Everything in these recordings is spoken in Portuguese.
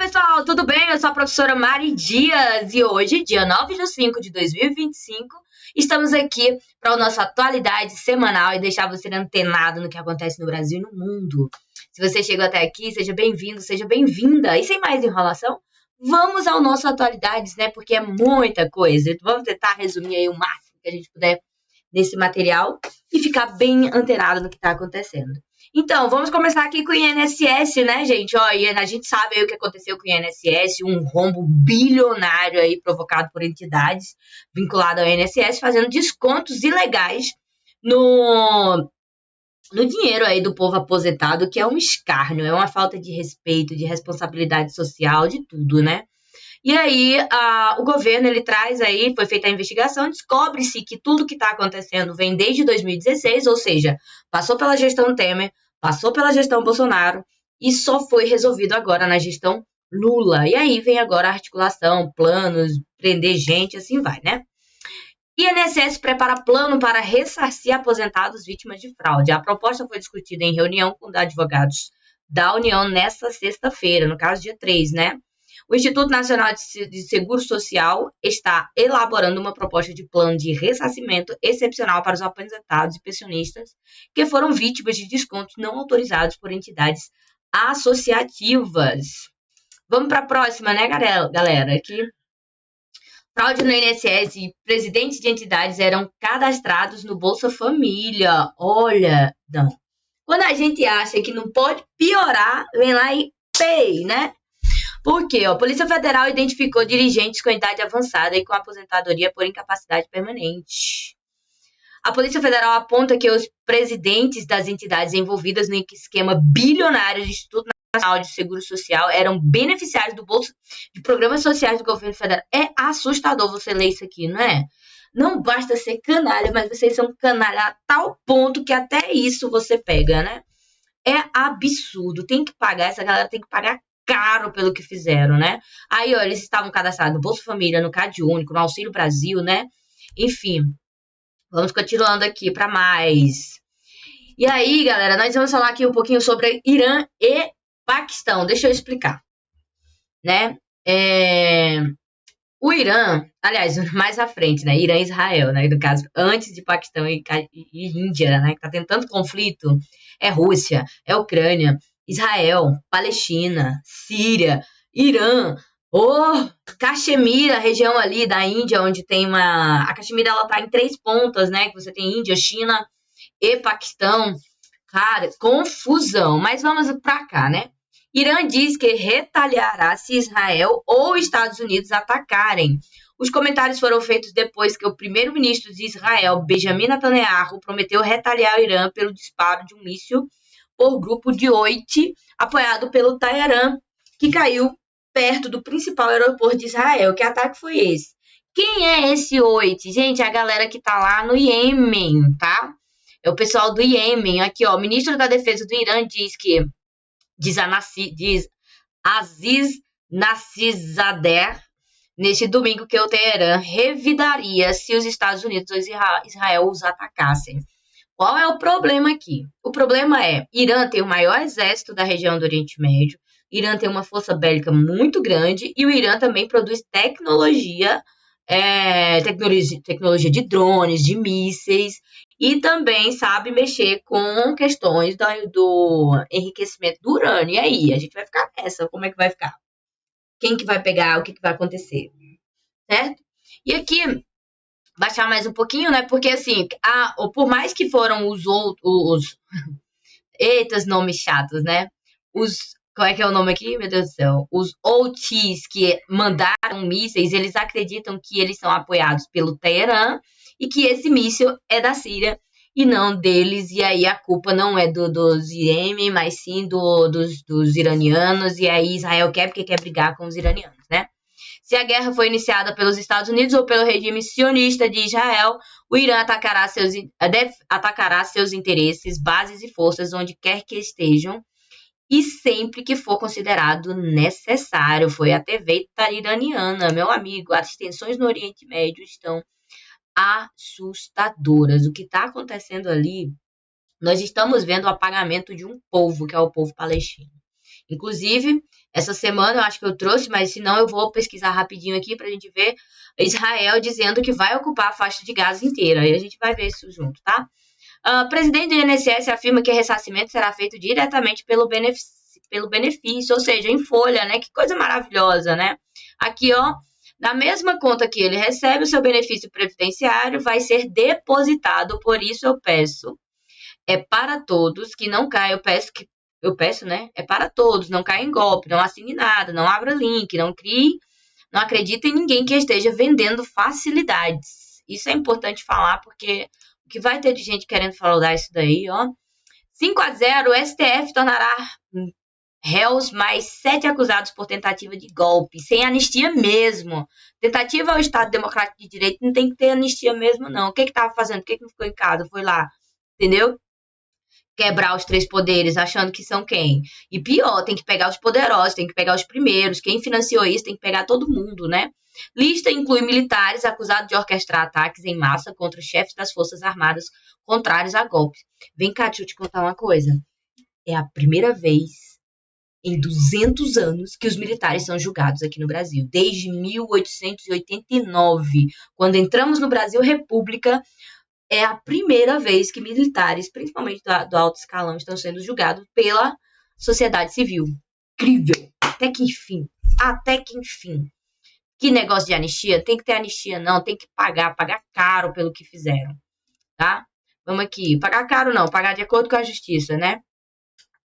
pessoal, tudo bem? Eu sou a professora Mari Dias e hoje, dia 9/5/2025, estamos aqui para a nossa atualidade semanal e deixar você antenado no que acontece no Brasil e no mundo. Se você chegou até aqui, seja bem-vindo, seja bem-vinda. E sem mais enrolação, vamos ao nosso atualidades, né? Porque é muita coisa. Vamos tentar resumir aí o máximo que a gente puder nesse material e ficar bem antenado no que está acontecendo. Então, vamos começar aqui com o INSS, né, gente? Ó, a gente sabe aí o que aconteceu com o INSS, um rombo bilionário aí provocado por entidades vinculadas ao INSS, fazendo descontos ilegais no dinheiro aí do povo aposentado, que é um escárnio, é uma falta de respeito, de responsabilidade social, de tudo, né? E aí, o governo, ele traz aí, foi feita a investigação, descobre-se que tudo que está acontecendo vem desde 2016, ou seja, passou pela gestão Temer, passou pela gestão Bolsonaro e só foi resolvido agora na gestão Lula. E aí vem agora a articulação, planos, prender gente, assim vai, né? INSS prepara plano para ressarcir aposentados vítimas de fraude. A proposta foi discutida em reunião com advogados da União nesta sexta-feira, no caso dia 3, né? O Instituto Nacional de Seguro Social está elaborando uma proposta de plano de ressarcimento excepcional para os aposentados e pensionistas que foram vítimas de descontos não autorizados por entidades associativas. Vamos para a próxima, né, galera? Aqui. Fraude no INSS e presidentes de entidades eram cadastrados no Bolsa Família. Olha, não. Quando a gente acha que não pode piorar, vem lá e pay, né? Por quê? A Polícia Federal identificou dirigentes com idade avançada e com aposentadoria por incapacidade permanente. A Polícia Federal aponta que os presidentes das entidades envolvidas no esquema bilionário do Instituto Nacional de Seguro Social eram beneficiários do bolso de programas sociais do governo federal. É assustador você ler isso aqui, não é? Não basta ser canalha, mas vocês são canalha a tal ponto que até isso você pega, né? É absurdo. Tem que pagar, essa galera tem que pagar caro pelo que fizeram, né? Aí, ó, eles estavam cadastrados no Bolsa Família, no CadÚnico, no Auxílio Brasil, né? Enfim, vamos continuando aqui para mais. E aí, galera, nós vamos falar aqui um pouquinho sobre Irã e Paquistão. Deixa eu explicar, né? O Irã, aliás, mais à frente, né? Irã e Israel, né? No caso, antes de Paquistão e Índia, né? Que tá tendo tanto conflito, é Rússia, é Ucrânia, Israel, Palestina, Síria, Irã, Caxemira, a região ali da Índia, onde tem a Caxemira, ela tá em 3 pontas, né? Que você tem Índia, China e Paquistão. Cara, confusão. Mas vamos pra cá, né? Irã diz que retaliará se Israel ou Estados Unidos atacarem. Os comentários foram feitos depois que o primeiro-ministro de Israel, Benjamin Netanyahu, prometeu retaliar o Irã pelo disparo de um míssil por grupo de Oit, apoiado pelo Teherã, que caiu perto do principal aeroporto de Israel. Que ataque foi esse? Quem é esse Oit? Gente, é a galera que tá lá no Iêmen, tá? É o pessoal do Iêmen. Aqui, ó, o ministro da Defesa do Irã diz Aziz Nasrizadeh neste domingo que o Teherã revidaria se os Estados Unidos ou Israel os atacassem. Qual é o problema aqui? O problema é, Irã tem o maior exército da região do Oriente Médio, Irã tem uma força bélica muito grande e o Irã também produz tecnologia de drones, de mísseis e também sabe mexer com questões do enriquecimento do urânio. E aí, a gente vai ficar nessa, como é que vai ficar? Quem que vai pegar, o que vai acontecer? Certo? E aqui, baixar mais um pouquinho, né? Porque assim, por mais que foram Eita, nomes chatos, né? Qual é que é o nome aqui? Meu Deus do céu. Os OTs que mandaram mísseis, eles acreditam que eles são apoiados pelo Teherã e que esse míssil é da Síria e não deles. E aí a culpa não é dos Iêmen, mas sim dos iranianos. E aí Israel porque quer brigar com os iranianos, né? Se a guerra foi iniciada pelos Estados Unidos ou pelo regime sionista de Israel, o Irã atacará seus interesses, bases e forças onde quer que estejam e sempre que for considerado necessário. Foi a TV iraniana, meu amigo. As tensões no Oriente Médio estão assustadoras. O que está acontecendo ali, nós estamos vendo o apagamento de um povo, que é o povo palestino. Inclusive, Essa semana eu acho que eu trouxe, mas se não eu vou pesquisar rapidinho aqui pra gente ver Israel dizendo que vai ocupar a faixa de Gaza inteira. Aí a gente vai ver isso junto, tá? Presidente do INSS afirma que o ressarcimento será feito diretamente pelo benefício, ou seja, em folha, né? Que coisa maravilhosa, né? Aqui, ó, na mesma conta que ele recebe, o seu benefício previdenciário vai ser depositado. Por isso eu peço, é para todos que não caia, eu peço, né? É para todos, não caia em golpe, não assine nada, não abra link, não crie, não acredite em ninguém que esteja vendendo facilidades. Isso é importante falar, porque o que vai ter de gente querendo falar isso daí, ó. 5-0, o STF tornará réus mais 7 acusados por tentativa de golpe, sem anistia mesmo. Tentativa ao Estado Democrático de Direito não tem que ter anistia mesmo, não. O que estava fazendo? Por que não ficou em casa? Foi lá, entendeu? Quebrar os três poderes, achando que são quem? E pior, tem que pegar os poderosos, tem que pegar os primeiros. Quem financiou isso tem que pegar todo mundo, né? Lista inclui militares acusados de orquestrar ataques em massa contra chefes das Forças Armadas contrários a golpes. Vem cá, deixa eu te contar uma coisa. É a primeira vez em 200 anos que os militares são julgados aqui no Brasil. Desde 1889, quando entramos no Brasil República, é a primeira vez que militares, principalmente do alto escalão, estão sendo julgados pela sociedade civil. Incrível! Até que enfim. Até que enfim. Que negócio de anistia? Tem que ter anistia, não. Tem que pagar caro pelo que fizeram, tá? Vamos aqui. Pagar caro não, pagar de acordo com a justiça, né?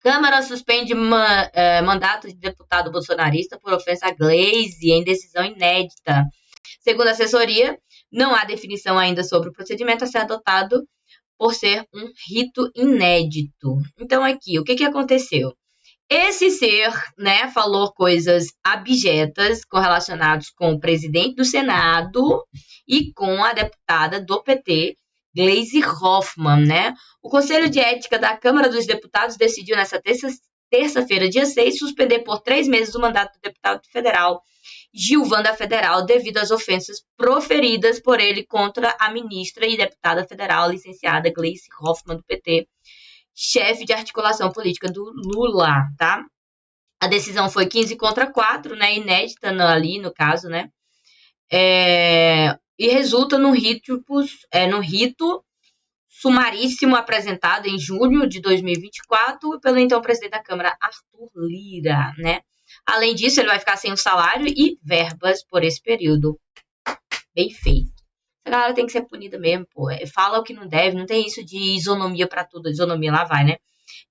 Câmara suspende mandato de deputado bolsonarista por ofensa a Glaze em decisão inédita. Segundo a assessoria, não há definição ainda sobre o procedimento a ser adotado por ser um rito inédito. Então, aqui, o que aconteceu? Esse ser, né, falou coisas abjetas correlacionadas com o presidente do Senado e com a deputada do PT, Gleisi Hoffmann, né? O Conselho de Ética da Câmara dos Deputados decidiu nessa terça-feira, dia 6, suspender por 3 meses o mandato do deputado federal Gilvan da Federal devido às ofensas proferidas por ele contra a ministra e deputada federal licenciada Gleisi Hoffmann do PT, chefe de articulação política do Lula, tá? A decisão foi 15-4, né? Inédita ali no caso, né? E resulta num rito sumaríssimo apresentado em junho de 2024 pelo então presidente da Câmara, Arthur Lira, né? Além disso, ele vai ficar sem o salário e verbas por esse período. Bem feito. Essa galera tem que ser punida mesmo, pô. Fala o que não deve, não tem isso de isonomia pra tudo. Isonomia lá vai, né?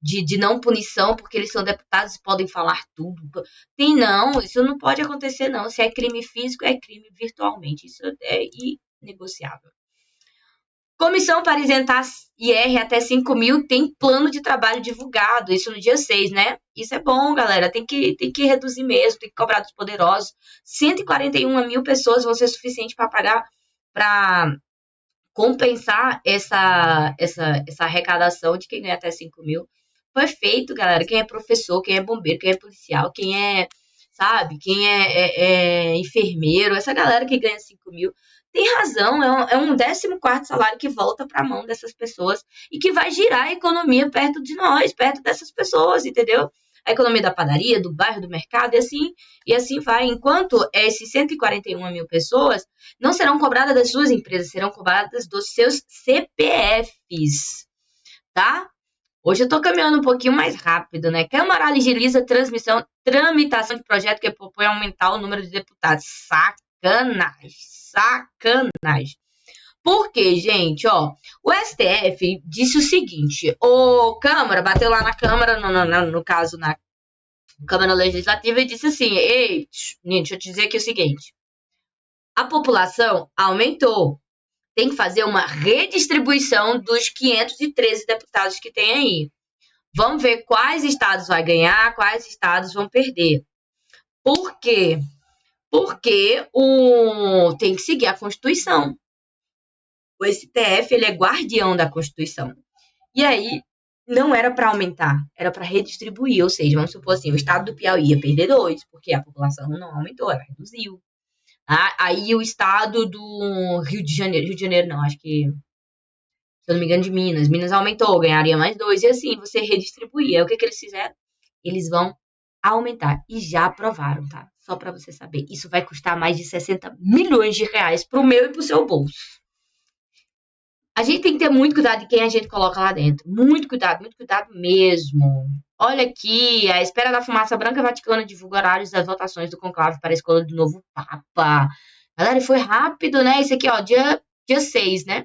De não punição, porque eles são deputados e podem falar tudo. Tem não, isso não pode acontecer não. Se é crime físico, é crime virtualmente. Isso é inegociável. Comissão para isentar IR até 5 mil tem plano de trabalho divulgado, isso no dia 6, né? Isso é bom, galera, tem que reduzir mesmo, tem que cobrar dos poderosos. 141 mil pessoas vão ser suficiente para pagar, para compensar essa arrecadação de quem ganha até 5 mil. Foi feito, galera, quem é professor, quem é bombeiro, quem é policial, quem é, sabe, quem é enfermeiro, essa galera que ganha 5 mil, tem razão, é um 14º salário que volta para a mão dessas pessoas e que vai girar a economia perto de nós, perto dessas pessoas, entendeu? A economia da padaria, do bairro, do mercado, e assim vai. Enquanto esses 141 mil pessoas não serão cobradas das suas empresas, serão cobradas dos seus CPFs, tá? Hoje eu tô caminhando um pouquinho mais rápido, né? Câmara agiliza tramitação de projeto que propõe aumentar o número de deputados. Sacanagem. Por quê, gente? Ó, o STF disse o seguinte: o Câmara bateu lá na Câmara, no caso, na Câmara Legislativa, e disse assim: ei, deixa eu te dizer aqui o seguinte: a população aumentou. Tem que fazer uma redistribuição dos 513 deputados que tem aí. Vamos ver quais estados vai ganhar, quais estados vão perder. Por quê? Porque tem que seguir a Constituição. O STF, ele é guardião da Constituição. E aí, não era para aumentar, era para redistribuir. Ou seja, vamos supor assim, o estado do Piauí ia perder 2, porque a população não aumentou, ela reduziu. Aí o estado do Rio de Janeiro não, acho que, se eu não me engano, de Minas aumentou, ganharia mais 2, e assim, você redistribuía. O que eles fizeram? Eles vão aumentar. E já aprovaram, tá? Só para você saber. Isso vai custar mais de 60 milhões de reais pro meu e pro seu bolso. A gente tem que ter muito cuidado de quem a gente coloca lá dentro. Muito cuidado mesmo. Olha aqui, a espera da fumaça branca vaticana divulga horários das votações do conclave para a escolha do novo Papa. Galera, foi rápido, né? Isso aqui, ó, dia 6, né?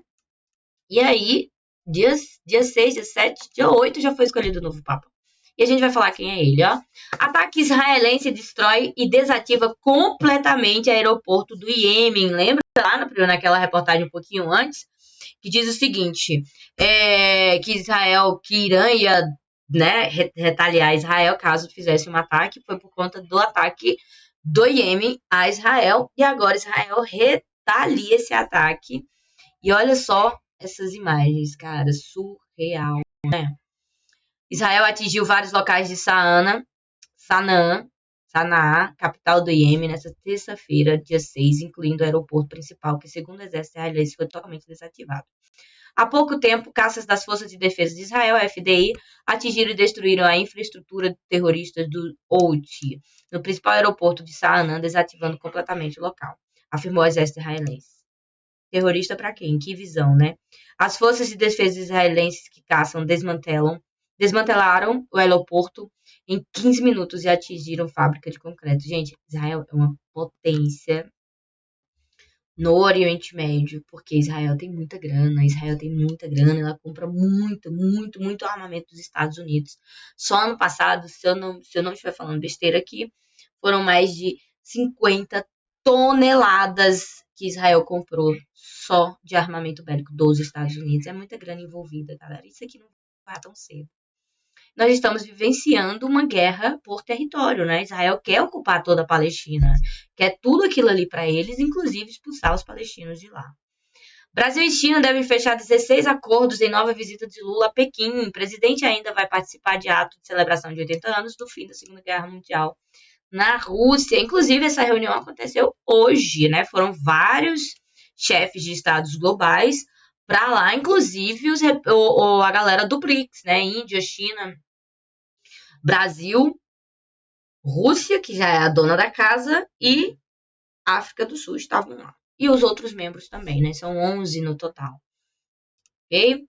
E aí, dia 6, dia 7, dia 8 já foi escolhido o novo Papa. E a gente vai falar quem é ele, ó. Ataque israelense destrói e desativa completamente o aeroporto do Iêmen. Lembra lá naquela reportagem um pouquinho antes? Que diz o seguinte, que Israel, que Irã ia, né, retaliar Israel caso fizesse um ataque, foi por conta do ataque do Iêmen a Israel, e agora Israel retalia esse ataque. E olha só essas imagens, cara, surreal, né? Israel atingiu vários locais de Sanaa, capital do Iêmen, nesta terça-feira, dia 6, incluindo o aeroporto principal, que, segundo o exército israelense, foi totalmente desativado. Há pouco tempo, caças das Forças de Defesa de Israel, FDI, atingiram e destruíram a infraestrutura de terroristas do Houthi, no principal aeroporto de Sanaa, desativando completamente o local, afirmou o exército israelense. Terrorista para quem? Que visão, né? As Forças de Defesa israelenses que caçam desmantelaram o aeroporto em 15 minutos e atingiram fábrica de concreto. Gente, Israel é uma potência no Oriente Médio, porque Israel tem muita grana, ela compra muito armamento dos Estados Unidos. Só ano passado, se eu não estiver falando besteira aqui, foram mais de 50 toneladas que Israel comprou só de armamento bélico dos Estados Unidos. É muita grana envolvida, galera. Isso aqui não vai tão cedo. Nós estamos vivenciando uma guerra por território, né? Israel quer ocupar toda a Palestina, quer tudo aquilo ali para eles, inclusive expulsar os palestinos de lá. Brasil e China devem fechar 16 acordos em nova visita de Lula a Pequim. O presidente ainda vai participar de ato de celebração de 80 anos do fim da Segunda Guerra Mundial na Rússia. Inclusive, essa reunião aconteceu hoje, né? Foram vários chefes de estados globais para lá, inclusive a galera do BRICS, né? Índia, China, Brasil, Rússia, que já é a dona da casa, e África do Sul estavam lá. E os outros membros também, né? São 11 no total. Ok?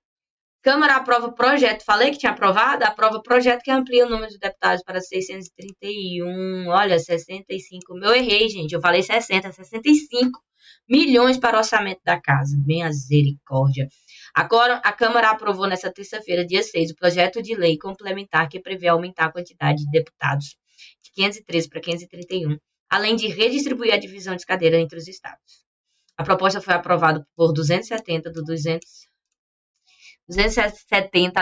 Câmara aprova projeto. Falei que tinha aprovado? Aprova projeto que amplia o número de deputados para 631. Olha, 65. Eu errei, gente. Eu falei 60. 65 milhões para o orçamento da casa. Bem misericórdia. Agora, a Câmara aprovou nesta terça-feira, dia 6, o projeto de lei complementar que prevê aumentar a quantidade de deputados de 513 para 531, além de redistribuir a divisão de cadeiras entre os estados. A proposta foi aprovada por 270 a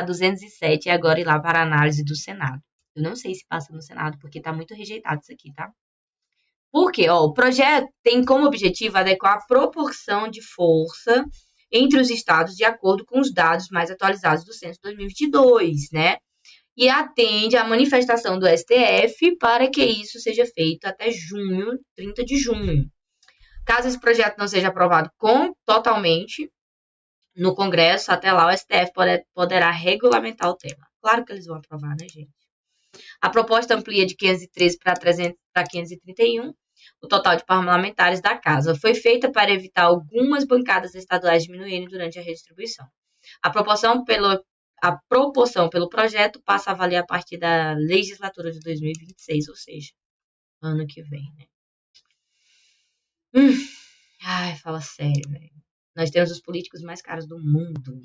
207 e agora ir lá para a análise do Senado. Eu não sei se passa no Senado, porque está muito rejeitado isso aqui, tá? Por quê? O projeto tem como objetivo adequar a proporção de força entre os estados de acordo com os dados mais atualizados do censo 2022, né? E atende à manifestação do STF para que isso seja feito até 30 de junho. Caso esse projeto não seja aprovado totalmente no Congresso, até lá o STF poderá regulamentar o tema. Claro que eles vão aprovar, né, gente? A proposta amplia de 513 para 531 o total de parlamentares da casa. Foi feita para evitar algumas bancadas estaduais diminuírem durante a redistribuição. A proporção pelo projeto passa a valer a partir da legislatura de 2026, ou seja, ano que vem, né? Ai, fala sério, velho. Nós temos os políticos mais caros do mundo.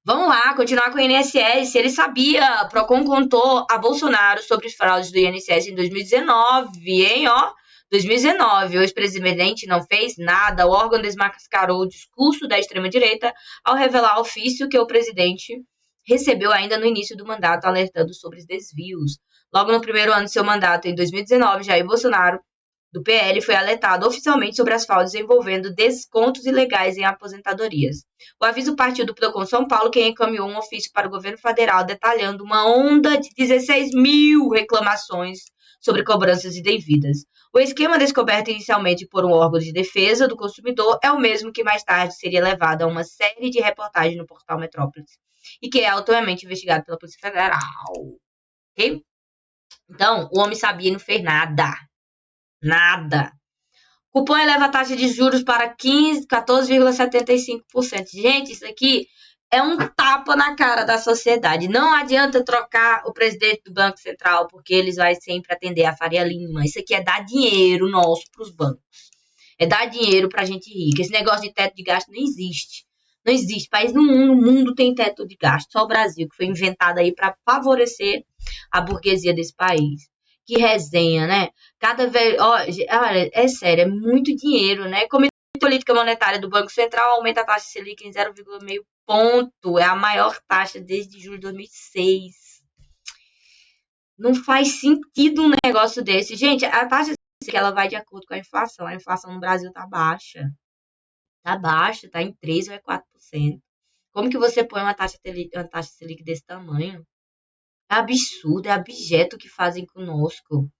Vamos lá, continuar com o INSS. Ele sabia, Procon contou a Bolsonaro sobre os fraudes do INSS em 2019, hein, ó. 2019, o ex-presidente não fez nada. O órgão desmascarou o discurso da extrema-direita ao revelar o ofício que o presidente recebeu ainda no início do mandato, alertando sobre os desvios. Logo no primeiro ano de seu mandato, em 2019, Jair Bolsonaro, do PL, foi alertado oficialmente sobre as fraudes envolvendo descontos ilegais em aposentadorias. O aviso partiu do Procon São Paulo, que encaminhou um ofício para o governo federal detalhando uma onda de 16 mil reclamações sobre cobranças indevidas. O esquema descoberto inicialmente por um órgão de defesa do consumidor é o mesmo que mais tarde seria levado a uma série de reportagens no portal Metrópolis e que é atualmente investigado pela Polícia Federal. Ok? Então, o homem sabia e não fez nada. Nada. Cupom eleva a taxa de juros para 14,75%. Gente, isso aqui é um tapa na cara da sociedade. Não adianta trocar o presidente do Banco Central, porque eles vão sempre atender a Faria Lima. Isso aqui é dar dinheiro nosso para os bancos. É dar dinheiro para a gente rica. Esse negócio de teto de gasto não existe. Não existe. País no mundo tem teto de gasto. Só o Brasil, que foi inventado aí para favorecer a burguesia desse país. Que resenha, né? Cada vez. Olha, é sério, é muito dinheiro, né? Comitê de Política Monetária do Banco Central aumenta a taxa Selic em 0,5 ponto. É a maior taxa desde julho de 2006. Não faz sentido um negócio desse. Gente, a taxa Selic ela vai de acordo com a inflação. A inflação no Brasil tá baixa. Tá baixa, tá em 3 ou é 4%. Como que você põe uma taxa Selic desse tamanho? É absurdo, é abjeto o que fazem conosco.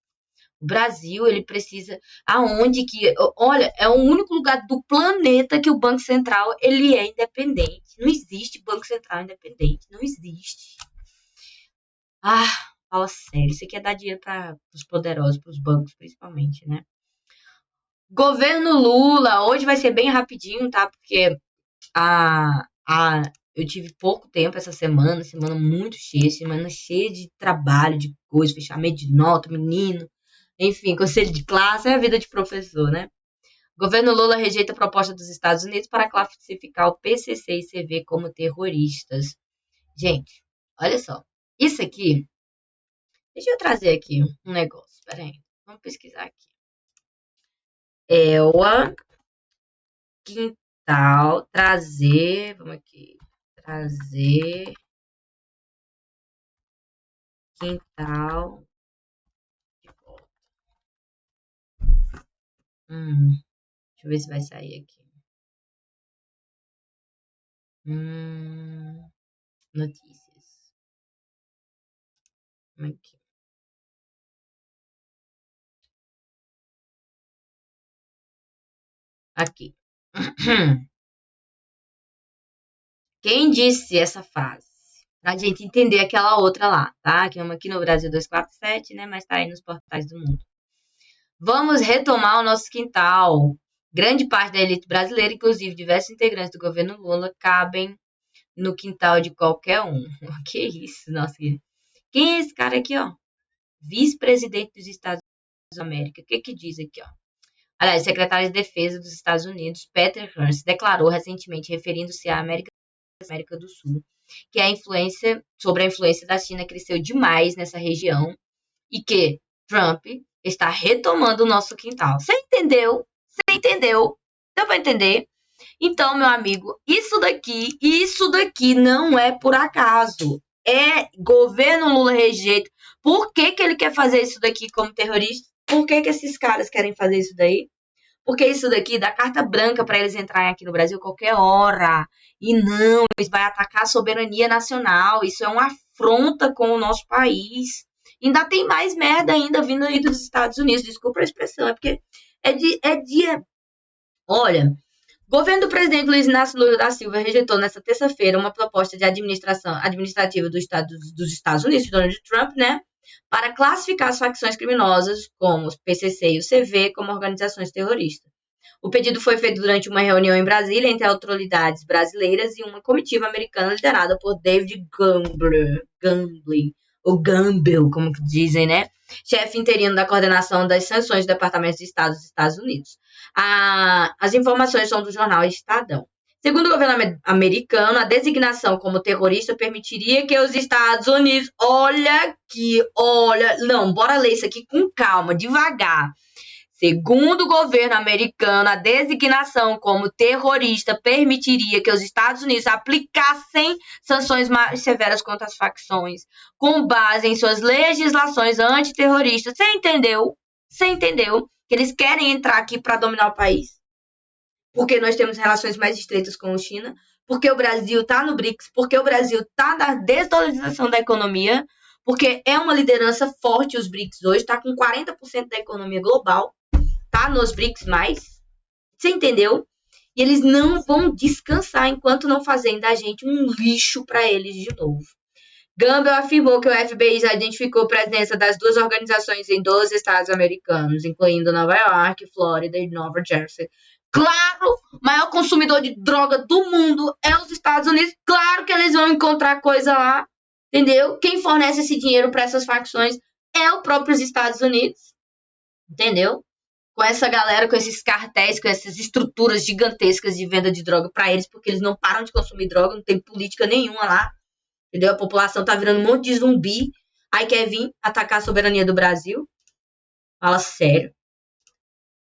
O Brasil, ele precisa... Aonde que... Olha, é o único lugar do planeta que o Banco Central, ele é independente. Não existe Banco Central independente. Não existe. Fala sério. Isso aqui é dar dinheiro para os poderosos, para os bancos, principalmente, né? Governo Lula. Hoje vai ser bem rapidinho, tá? Porque eu tive pouco tempo essa semana muito cheia, semana cheia de trabalho, de coisa, fechamento de nota, menino. Enfim, conselho de classe é a vida de professor, né? O governo Lula rejeita a proposta dos Estados Unidos para classificar o PCC e CV como terroristas. Gente, olha só. Isso aqui... Deixa eu trazer aqui um negócio. Pera aí. Vamos pesquisar aqui. Elwa Quintal trazer... Vamos aqui. Trazer... Quintal... Deixa eu ver se vai sair aqui. Notícias. Aqui. Aqui. Quem disse essa frase? Pra gente entender aquela outra lá, tá? Que é uma aqui no Brasil 247, né? Mas tá aí nos portais do mundo. Vamos retomar o nosso quintal. Grande parte da elite brasileira, inclusive diversos integrantes do governo Lula, cabem no quintal de qualquer um. Que isso, nossa. Quem é esse cara aqui, ó? Vice-presidente dos Estados Unidos da América. O que diz aqui, ó? Aliás, secretário de Defesa dos Estados Unidos, Peter Hearst, declarou recentemente, referindo-se à América do Sul, que sobre a influência da China cresceu demais nessa região e que Trump está retomando o nosso quintal. Você entendeu? Você entendeu? Deu para entender? Então, meu amigo, isso daqui não é por acaso. É governo Lula rejeita. Por que ele quer fazer isso daqui como terrorista? Por que esses caras querem fazer isso daí? Porque isso daqui dá carta branca para eles entrarem aqui no Brasil qualquer hora. E não, eles vão atacar a soberania nacional. Isso é uma afronta com o nosso país. Ainda tem mais merda ainda vindo aí dos Estados Unidos. Desculpa a expressão, é porque Olha, o governo do presidente Luiz Inácio Lula da Silva rejeitou nesta terça-feira uma proposta de administrativa dos Estados Unidos, de Donald Trump, né? Para classificar as facções criminosas, como o PCC e o CV, como organizações terroristas. O pedido foi feito durante uma reunião em Brasília entre autoridades brasileiras e uma comitiva americana liderada por David Gamble, ou Gamble, como que dizem, né? Chefe interino da coordenação das sanções do Departamento de Estado dos Estados Unidos. As informações são do jornal Estadão. Segundo o governo americano, a designação como terrorista permitiria que os Estados Unidos... Não, bora ler isso aqui com calma, devagar. Segundo o governo americano, a designação como terrorista permitiria que os Estados Unidos aplicassem sanções mais severas contra as facções, com base em suas legislações antiterroristas. Você entendeu? Você entendeu? Que eles querem entrar aqui para dominar o país? Porque nós temos relações mais estreitas com a China, porque o Brasil está no BRICS, porque o Brasil está na desdolarização da economia, porque é uma liderança forte os BRICS hoje, está com 40% da economia global, tá nos BRICS mais. Você entendeu? E eles não vão descansar enquanto não fazem da gente um lixo para eles de novo. Gamble afirmou que o FBI já identificou a presença das duas organizações em 12 estados americanos, incluindo Nova York, Flórida e Nova Jersey. Claro, o maior consumidor de droga do mundo é os Estados Unidos. Claro que eles vão encontrar coisa lá, entendeu? Quem fornece esse dinheiro para essas facções é o próprio Estados Unidos, entendeu? Com essa galera, com esses cartéis, com essas estruturas gigantescas de venda de droga para eles, porque eles não param de consumir droga, não tem política nenhuma lá, entendeu? A população tá virando um monte de zumbi, aí quer vir atacar a soberania do Brasil. Fala sério.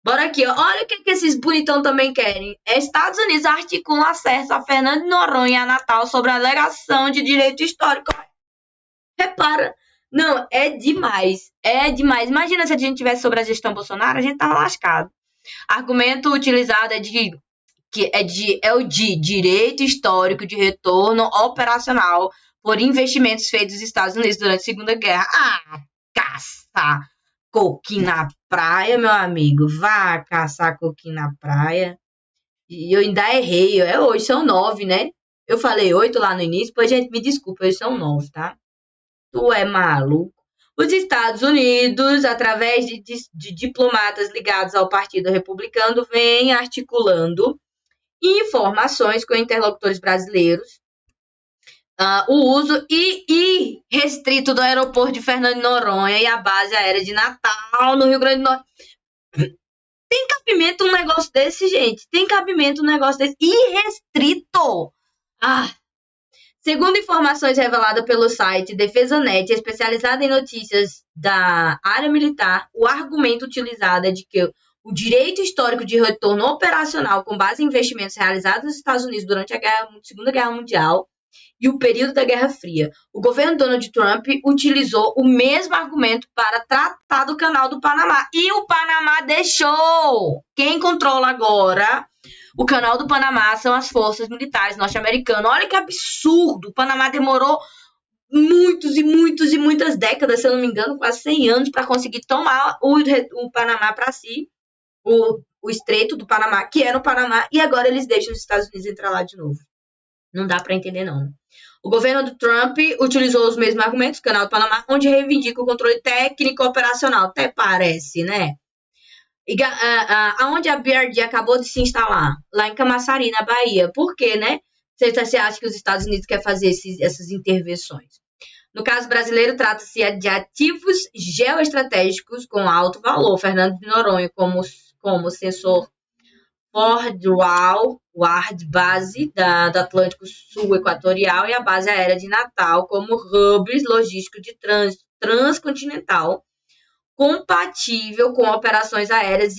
Bora aqui, ó. Olha o que esses bonitão também querem. Estados Unidos articulam acesso a Fernando de Noronha e a Natal sobre a alegação de direito histórico. Repara. Não, é demais. É demais. Imagina se a gente tivesse sobre a gestão Bolsonaro, a gente tava lascado. Argumento utilizado é o de direito histórico de retorno operacional por investimentos feitos nos Estados Unidos durante a Segunda Guerra. Ah, caça coquinho na praia, meu amigo. Vá caçar coquinho na praia. E eu ainda errei. Hoje são 9, né? Eu falei 8 lá no início, pois, gente, me desculpa, hoje são 9, tá? Tu é maluco. Os Estados Unidos, através de diplomatas ligados ao Partido Republicano, vem articulando informações com interlocutores brasileiros, o uso restrito do aeroporto de Fernando de Noronha e a base aérea de Natal, no Rio Grande do Norte. Tem cabimento um negócio desse, gente? Tem cabimento um negócio desse? Irrestrito! Segundo informações reveladas pelo site DefesaNet, especializada em notícias da área militar, o argumento utilizado é de que o direito histórico de retorno operacional com base em investimentos realizados nos Estados Unidos durante a Segunda Guerra Mundial e o período da Guerra Fria. O governo Donald Trump utilizou o mesmo argumento para tratar do Canal do Panamá. E o Panamá deixou! Quem controla agora o Canal do Panamá são as forças militares norte-americanas. Olha que absurdo! O Panamá demorou muitas décadas, se eu não me engano, quase 100 anos, para conseguir tomar o Panamá para si, o Estreito do Panamá, que era o Panamá, e agora eles deixam os Estados Unidos entrar lá de novo. Não dá para entender, não. O governo do Trump utilizou os mesmos argumentos, Canal do Panamá, onde reivindica o controle técnico operacional. Até parece, né? Aonde a BRD acabou de se instalar? Lá em Camaçari, na Bahia. Por quê, né? Você acha que os Estados Unidos querem fazer essas intervenções? No caso brasileiro, trata-se de ativos geoestratégicos com alto valor. Fernando de Noronha, como sensor Ward Base do Atlântico Sul Equatorial e a base aérea de Natal como hubs logísticos de trânsito transcontinental compatível com operações aéreas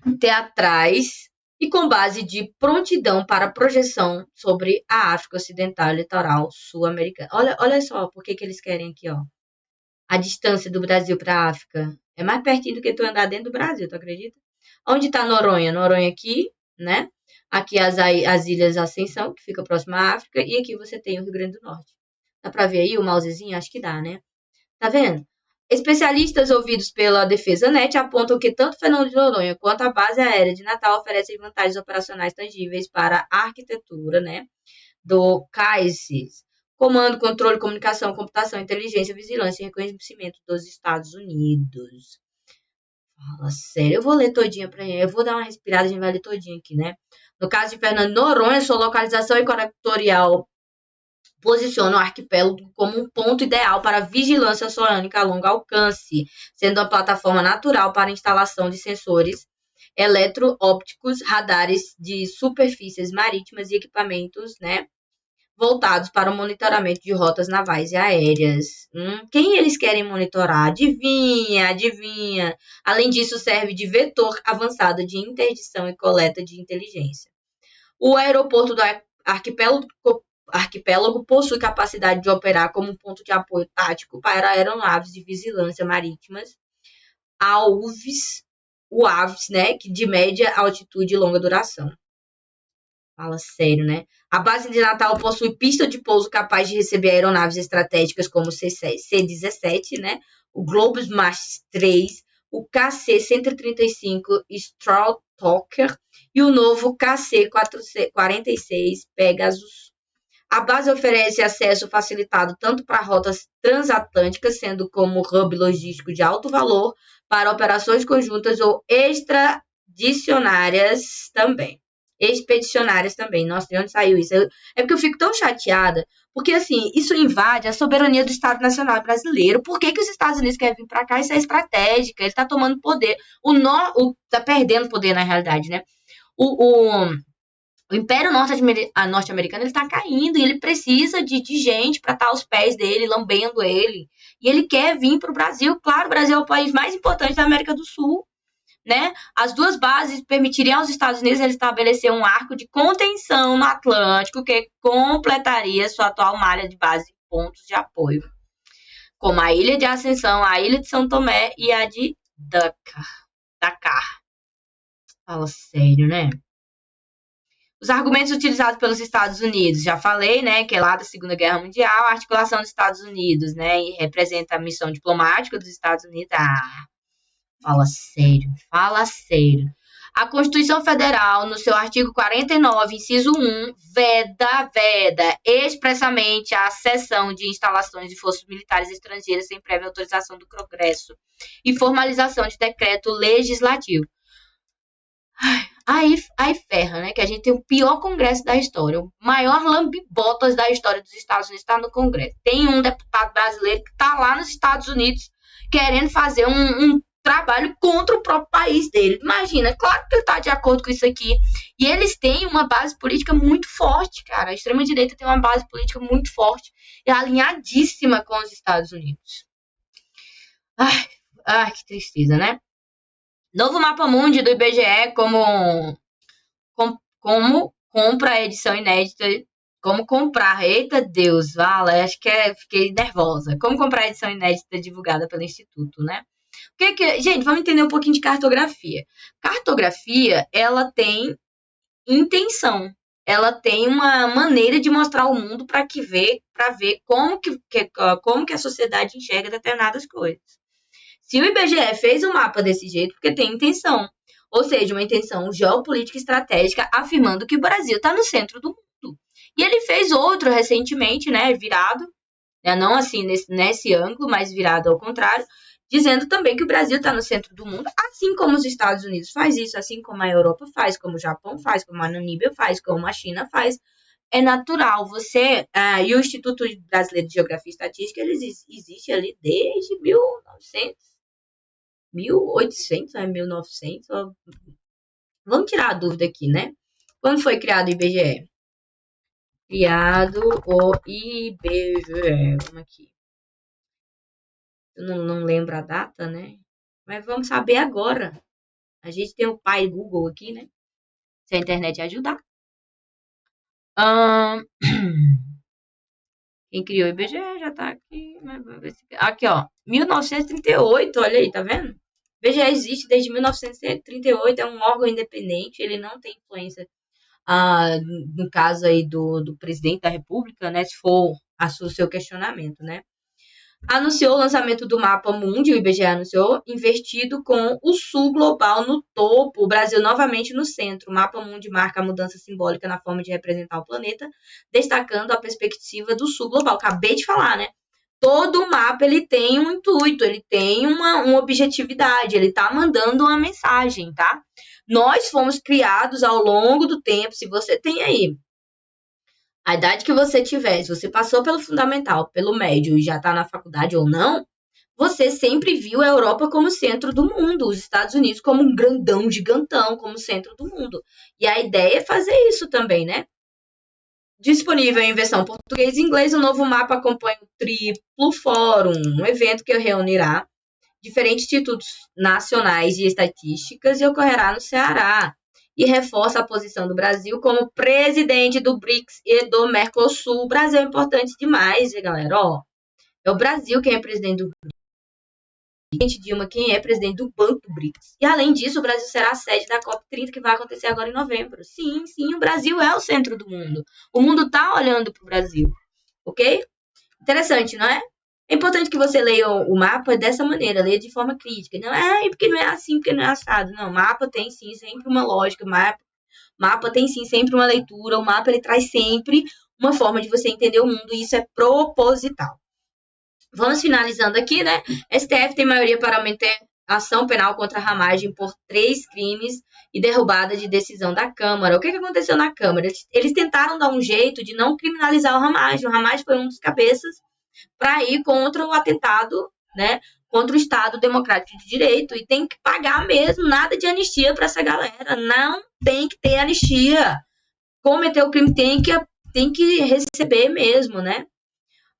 interteatrais e com base de prontidão para projeção sobre a África Ocidental e litoral sul-americana. Olha só por que eles querem aqui, ó. A distância do Brasil para a África é mais pertinho do que tu andar dentro do Brasil, tu acredita? Onde está Noronha? Noronha aqui, né? Aqui as Ilhas Ascensão, que fica próximo à África, e aqui você tem o Rio Grande do Norte. Dá para ver aí o mousezinho? Acho que dá, né? Tá vendo? Especialistas ouvidos pela DefesaNet apontam que tanto Fernando de Noronha quanto a base aérea de Natal oferecem vantagens operacionais tangíveis para a arquitetura, né, do CAICES, Comando, Controle, Comunicação, Computação, Inteligência, Vigilância e Reconhecimento dos Estados Unidos. Fala sério, eu vou ler todinha para eu vou dar uma respirada, a gente vai ler todinha aqui, né? No caso de Fernando de Noronha, sua localização equatorial posiciona o arquipélago como um ponto ideal para vigilância oceânica a longo alcance, sendo uma plataforma natural para a instalação de sensores eletroópticos, radares de superfícies marítimas e equipamentos, né, voltados para o monitoramento de rotas navais e aéreas. Quem eles querem monitorar? Adivinha. Além disso, serve de vetor avançado de interdição e coleta de inteligência. O aeroporto do arquipélago possui capacidade de operar como ponto de apoio tático para aeronaves de vigilância marítimas, UAVs, né, de média altitude e longa duração. Fala sério, né? A base de Natal possui pista de pouso capaz de receber aeronaves estratégicas como o C-17, né, o Globesmash 3, o KC-135 Stratocaster e o novo KC-46 Pegasus. A base oferece acesso facilitado tanto para rotas transatlânticas, sendo como hub logístico de alto valor, para operações conjuntas ou extradicionárias também. Expedicionárias também. Nossa, de onde saiu isso? É porque eu fico tão chateada, porque assim, isso invade a soberania do Estado Nacional brasileiro. Por que os Estados Unidos querem vir para cá? Isso é estratégica, ele está tomando poder. Tá perdendo poder na realidade, né? O Império Norte-Americano está caindo e ele precisa de gente para estar aos pés dele, lambendo ele. E ele quer vir para o Brasil. Claro, o Brasil é o país mais importante da América do Sul. Né? As duas bases permitiriam aos Estados Unidos ele estabelecer um arco de contenção no Atlântico que completaria sua atual malha de base e pontos de apoio, como a Ilha de Ascensão, a Ilha de São Tomé e a de Dakar. Fala sério, né? Os argumentos utilizados pelos Estados Unidos, já falei, né, que é lá da Segunda Guerra Mundial, a articulação dos Estados Unidos, né, e representa a missão diplomática dos Estados Unidos. Fala sério, fala sério. A Constituição Federal, no seu artigo 49, inciso 1, veda expressamente a cessão de instalações de forças militares estrangeiras sem prévia autorização do Congresso e formalização de decreto legislativo. Aí ferra, né? Que a gente tem o pior Congresso da história, o maior lambibotas da história dos Estados Unidos está no Congresso. Tem um deputado brasileiro que está lá nos Estados Unidos querendo fazer um trabalho contra o próprio país dele. Imagina, claro que ele está de acordo com isso aqui. E eles têm uma base política muito forte, cara. A extrema-direita tem uma base política muito forte e alinhadíssima com os Estados Unidos. Ai, que tristeza, né? Novo mapa mundi do IBGE como compra a edição inédita. Como comprar. Eita Deus, vala, acho que fiquei nervosa. Como comprar a edição inédita divulgada pelo Instituto, né? Gente, vamos entender um pouquinho de cartografia. Cartografia, ela tem intenção. Ela tem uma maneira de mostrar o mundo para ver como que a sociedade enxerga determinadas coisas. Se o IBGE fez um mapa desse jeito, porque tem intenção. Ou seja, uma intenção geopolítica estratégica afirmando que o Brasil está no centro do mundo. E ele fez outro recentemente, né, virado, né, não assim nesse ângulo, mas virado ao contrário, dizendo também que o Brasil está no centro do mundo, assim como os Estados Unidos faz isso, assim como a Europa faz, como o Japão faz, como a Namíbia faz, como a China faz. É natural. E o Instituto Brasileiro de Geografia e Estatística, ele existe ali desde 1800, 1900. Vamos tirar a dúvida aqui, né? Quando foi criado o IBGE? Criado o IBGE. Vamos aqui. Eu não lembro a data, né? Mas vamos saber agora. A gente tem o pai Google aqui, né? Se a internet ajudar. Quem criou o IBGE já tá aqui. Aqui, ó. 1938, olha aí, tá vendo? O IBGE existe desde 1938, é um órgão independente, ele não tem influência, no caso aí do presidente da República, né? Se for o seu questionamento, né? Anunciou o lançamento do Mapa Mundi, o IBGE anunciou, investido com o Sul global no topo, o Brasil novamente no centro. O Mapa Mundi marca a mudança simbólica na forma de representar o planeta, destacando a perspectiva do Sul global. Acabei de falar, né? Todo mapa ele tem um intuito, ele tem uma objetividade, ele está mandando uma mensagem, tá? Nós fomos criados ao longo do tempo, se você tem aí a idade que você tiver, se você passou pelo fundamental, pelo médio e já está na faculdade ou não, você sempre viu a Europa como centro do mundo, os Estados Unidos como um grandão, gigantão, como centro do mundo. E a ideia é fazer isso também, né? Disponível em versão português e inglês, o novo mapa acompanha o Triplo Fórum, um evento que reunirá diferentes institutos nacionais de estatísticas e ocorrerá no Ceará. E reforça a posição do Brasil como presidente do BRICS e do Mercosul. O Brasil é importante demais, galera. Ó, é o Brasil quem é presidente do BRICS, Dilma quem é presidente do Banco do BRICS. E além disso, o Brasil será a sede da COP30 que vai acontecer agora em novembro. Sim, o Brasil é o centro do mundo. O mundo está olhando para o Brasil, ok? Interessante, não é? É importante que você leia o mapa dessa maneira, leia de forma crítica. Não é porque não é assim, porque não é assado. Não, o mapa tem sim sempre uma lógica, mapa tem sim sempre uma leitura, o mapa ele traz sempre uma forma de você entender o mundo, e isso é proposital. Vamos finalizando aqui, né? STF tem maioria para aumentar ação penal contra a Ramagem por 3 crimes e derrubada de decisão da Câmara. O que aconteceu na Câmara? Eles tentaram dar um jeito de não criminalizar o Ramagem. O Ramagem foi um dos cabeças para ir contra o atentado, né? Contra o Estado Democrático de Direito, e tem que pagar mesmo, nada de anistia para essa galera. Não tem que ter anistia. Cometeu o crime tem que receber mesmo, né?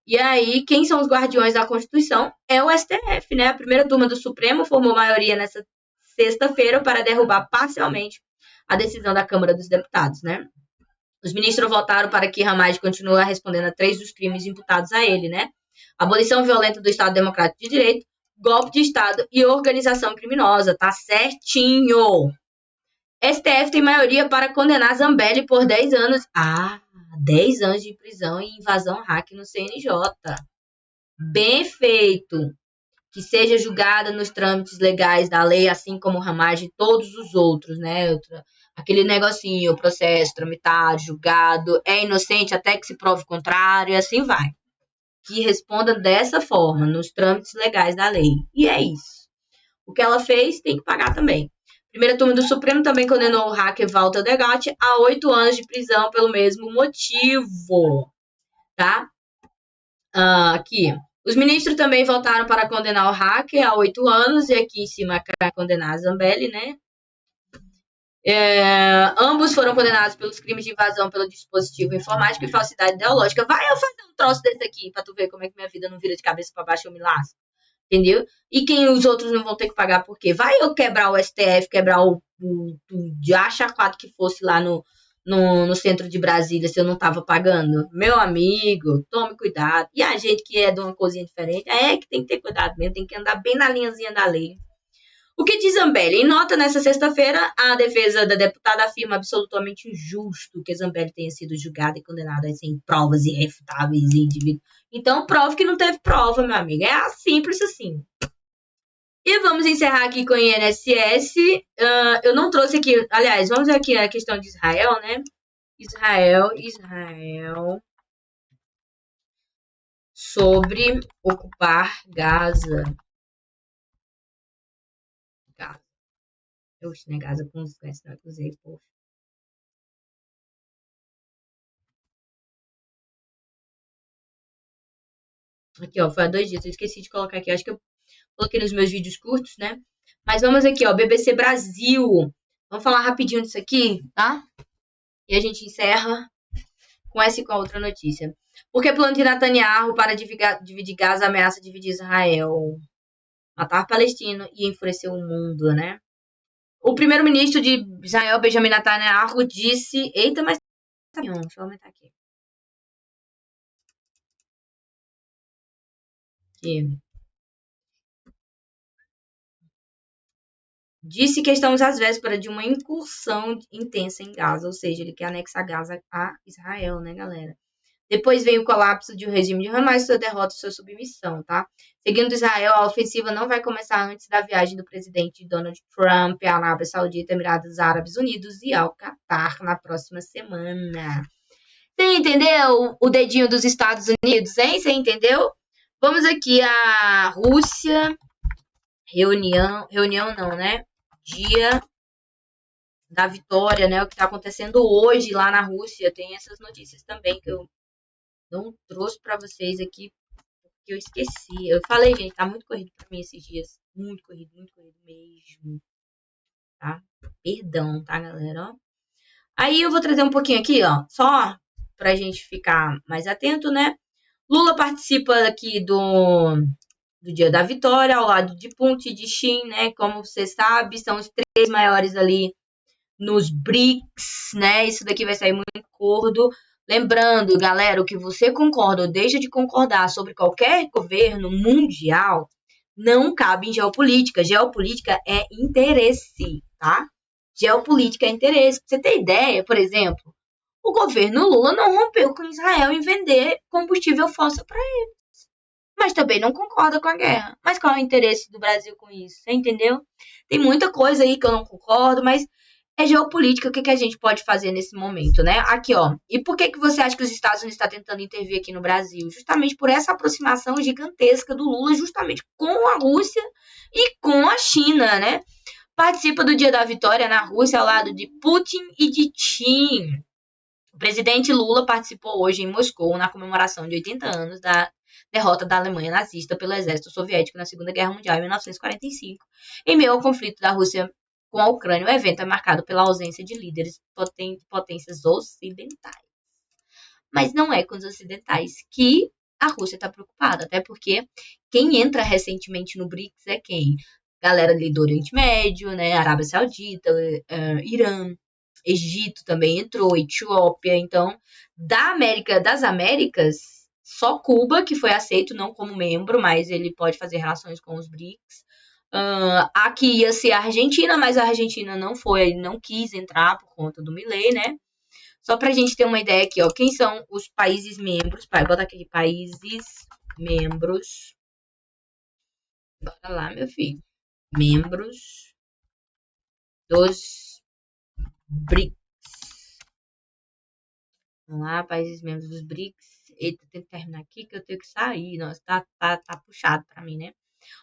E aí, quem são os guardiões da Constituição? É o STF, né? A primeira turma do Supremo formou maioria nessa sexta-feira para derrubar parcialmente a decisão da Câmara dos Deputados, né? Os ministros votaram para que Ramagem continue respondendo a 3 dos crimes imputados a ele, né? Abolição violenta do Estado Democrático de Direito, golpe de Estado e organização criminosa. Tá certinho! STF tem maioria para condenar Zambelli por 10 anos. 10 anos de prisão e invasão hack no CNJ. Bem feito. Que seja julgada nos trâmites legais da lei, assim como Ramagem e todos os outros, né? Aquele negocinho, processo tramitado, julgado, é inocente até que se prove o contrário, e assim vai. Que responda dessa forma, nos trâmites legais da lei. E é isso. O que ela fez, tem que pagar também. Primeira turma do Supremo também condenou o hacker Walter Delgatti a 8 anos de prisão pelo mesmo motivo. Tá? Aqui. Os ministros também votaram para condenar o hacker a 8 anos, e aqui em cima para condenar a Zambelli, né? Ambos foram condenados pelos crimes de invasão pelo dispositivo informático e falsidade ideológica. Vai eu fazer um troço desse aqui pra tu ver como é que minha vida não vira de cabeça pra baixo e eu me lasco. Entendeu? E quem os outros não vão ter que pagar por quê? Vai eu quebrar o STF, quebrar o chacado que fosse lá no centro de Brasília se eu não tava pagando? Meu amigo, tome cuidado. E a gente que é de uma coisinha diferente, que tem que ter cuidado mesmo, tem que andar bem na linhazinha da lei. O que diz Zambelli? Em nota, nesta sexta-feira, a defesa da deputada afirma absolutamente injusto que Zambelli tenha sido julgada e condenada sem provas irrefutáveis e indivíduos. Então, prove que não teve prova, meu amigo. É simples assim. E vamos encerrar aqui com o INSS. Eu não trouxe aqui... Aliás, vamos ver aqui a questão de Israel, né? Israel. Sobre ocupar Gaza. Oxe, né? Gaza com os S, não usei, poxa. Aqui, ó, foi há 2 dias. Eu esqueci de colocar aqui. Acho que eu coloquei nos meus vídeos curtos, né? Mas vamos aqui, ó, BBC Brasil. Vamos falar rapidinho disso aqui, tá? E a gente encerra com essa e com a outra notícia. Porque plano de Netanyahu para dividir Gaza ameaça dividir Israel. Matar palestino e enfurecer o mundo, né? O primeiro-ministro de Israel, Benjamin Netanyahu, disse... Eita, mas... Deixa eu aumentar aqui. Disse que estamos às vésperas de uma incursão intensa em Gaza, ou seja, ele quer anexar Gaza a Israel, né, galera? Depois vem o colapso de um regime de Hamas, sua derrota e sua submissão, tá? Seguindo Israel, a ofensiva não vai começar antes da viagem do presidente Donald Trump à Arábia Saudita, Emirados Árabes Unidos e ao Catar na próxima semana. Você entendeu o dedinho dos Estados Unidos, hein? Você entendeu? Vamos aqui a Rússia. Reunião não, né? Dia da vitória, né? O que está acontecendo hoje lá na Rússia. Tem essas notícias também que eu não trouxe para vocês aqui, porque eu esqueci. Eu falei, gente, tá muito corrido para mim esses dias. Muito corrido mesmo. Tá? Perdão, tá, galera? Ó. Aí eu vou trazer um pouquinho aqui, ó, só pra gente ficar mais atento, né? Lula participa aqui do Dia da Vitória, ao lado de Putin e de Xi, né? Como você sabe, são os 3 maiores ali nos BRICS, né? Isso daqui vai sair muito acordo. Lembrando, galera, o que você concorda ou deixa de concordar sobre qualquer governo mundial não cabe em geopolítica. Geopolítica é interesse, tá? Geopolítica é interesse. Pra você ter ideia, por exemplo, o governo Lula não rompeu com Israel em vender combustível fóssil para eles. Mas também não concorda com a guerra. Mas qual é o interesse do Brasil com isso? Você entendeu? Tem muita coisa aí que eu não concordo, mas é geopolítica, o que a gente pode fazer nesse momento, né? Aqui, ó. E por que você acha que os Estados Unidos estão tentando intervir aqui no Brasil? Justamente por essa aproximação gigantesca do Lula, justamente com a Rússia e com a China, né? Participa do Dia da Vitória na Rússia ao lado de Putin e de Xi. O presidente Lula participou hoje em Moscou na comemoração de 80 anos da derrota da Alemanha nazista pelo exército soviético na Segunda Guerra Mundial em 1945, em meio ao conflito da Rússia com a Ucrânia. O evento é marcado pela ausência de líderes de potências ocidentais. Mas não é com os ocidentais que a Rússia está preocupada, até porque quem entra recentemente no BRICS é quem? Galera ali do Oriente Médio, né? Arábia Saudita, Irã, Egito também entrou, Etiópia. Então, das Américas, só Cuba que foi aceito, não como membro, mas ele pode fazer relações com os BRICS. Aqui ia ser a Argentina, mas a Argentina não foi, não quis entrar por conta do Milei, né? Só pra gente ter uma ideia aqui, ó, quem são os países membros, vai botar aqui, países membros. Bora lá, meu filho. Membros dos BRICS. Vamos lá, países membros dos BRICS. Eita, tem que terminar aqui que eu tenho que sair. Nossa, tá puxado pra mim, né?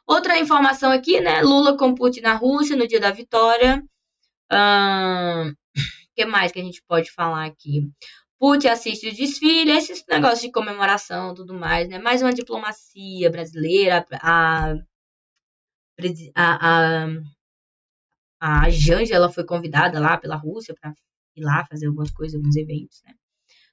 Outra informação aqui, né? Lula com Putin na Rússia no dia da vitória. O que mais que a gente pode falar aqui? Putin assiste o desfile, esses negócios de comemoração, tudo mais, né? Mais uma diplomacia brasileira. A Janja, ela foi convidada lá pela Rússia para ir lá fazer algumas coisas, alguns eventos, né?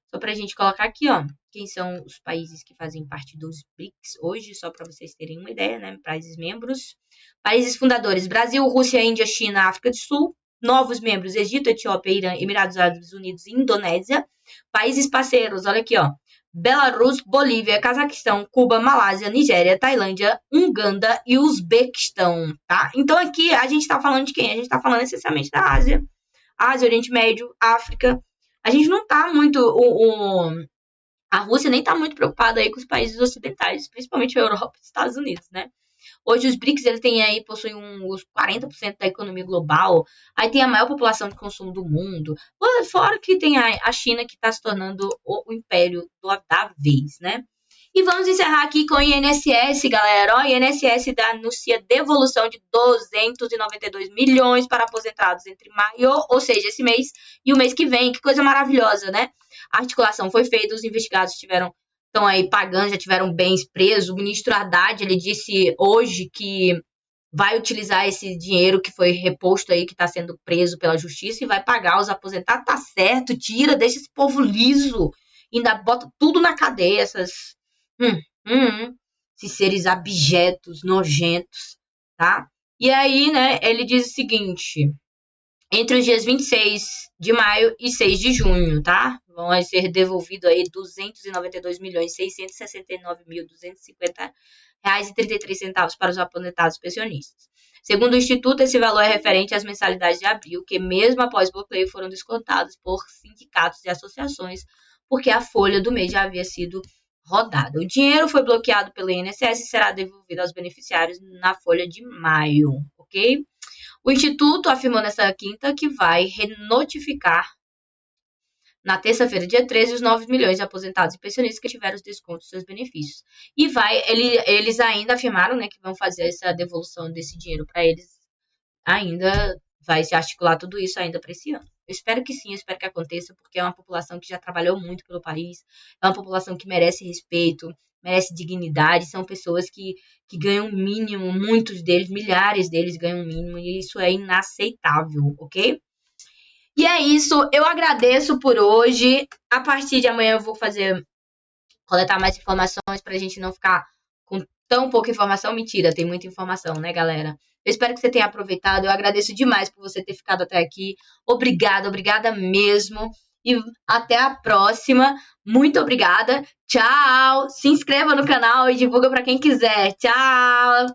Só pra gente colocar aqui, ó, quem são os países que fazem parte dos BRICS hoje, só para vocês terem uma ideia, né? Países membros. Países fundadores: Brasil, Rússia, Índia, China, África do Sul. Novos membros: Egito, Etiópia, Irã, Emirados Árabes Unidos e Indonésia. Países parceiros, olha aqui, ó. Belarus, Bolívia, Cazaquistão, Cuba, Malásia, Nigéria, Tailândia, Uganda e Uzbequistão, tá? Então aqui a gente tá falando de quem? A gente tá falando essencialmente da Ásia, Oriente Médio, África. A gente não tá muito... a Rússia nem tá muito preocupada aí com os países ocidentais, principalmente a Europa e os Estados Unidos, né? Hoje os BRICS ele tem aí, possuem uns 40% da economia global, aí tem a maior população de consumo do mundo, fora que tem a China que está se tornando o império da vez, né? E vamos encerrar aqui com o INSS, galera. O INSS anuncia devolução de 292 milhões para aposentados entre maio, ou seja, esse mês, e o mês que vem. Que coisa maravilhosa, né? A articulação foi feita, os investigados estão aí pagando, já tiveram bens presos. O ministro Haddad, ele disse hoje que vai utilizar esse dinheiro que foi reposto aí, que está sendo preso pela justiça, e vai pagar os aposentados. Tá certo, tira, deixa esse povo liso, ainda bota tudo na cadeia, esses seres abjetos, nojentos, tá? E aí, né, ele diz o seguinte: entre os dias 26 de maio e 6 de junho, tá? Vão ser devolvidos aí 292.669.250 reais e 33 centavos para os aposentados pensionistas. Segundo o Instituto, esse valor é referente às mensalidades de abril, que mesmo após bloqueio foram descontados por sindicatos e associações, porque a folha do mês já havia sido rodada. O dinheiro foi bloqueado pelo INSS e será devolvido aos beneficiários na folha de maio, ok? O Instituto afirmou nesta quinta que vai renotificar na terça-feira, dia 13, os 9 milhões de aposentados e pensionistas que tiveram os descontos dos seus benefícios. E eles ainda afirmaram, né, que vão fazer essa devolução desse dinheiro para eles. Ainda vai se articular tudo isso ainda para esse ano. Eu espero que sim, eu espero que aconteça, porque é uma população que já trabalhou muito pelo país, é uma população que merece respeito, merece dignidade, são pessoas que ganham o mínimo, muitos deles, milhares deles ganham o mínimo, e isso é inaceitável, ok? E é isso, eu agradeço por hoje. A partir de amanhã eu vou coletar mais informações pra gente não ficar com tão pouca informação. Mentira, tem muita informação, né, galera? Eu espero que você tenha aproveitado. Eu agradeço demais por você ter ficado até aqui. Obrigada mesmo. E até a próxima. Muito obrigada. Tchau. Se inscreva no canal e divulga para quem quiser. Tchau.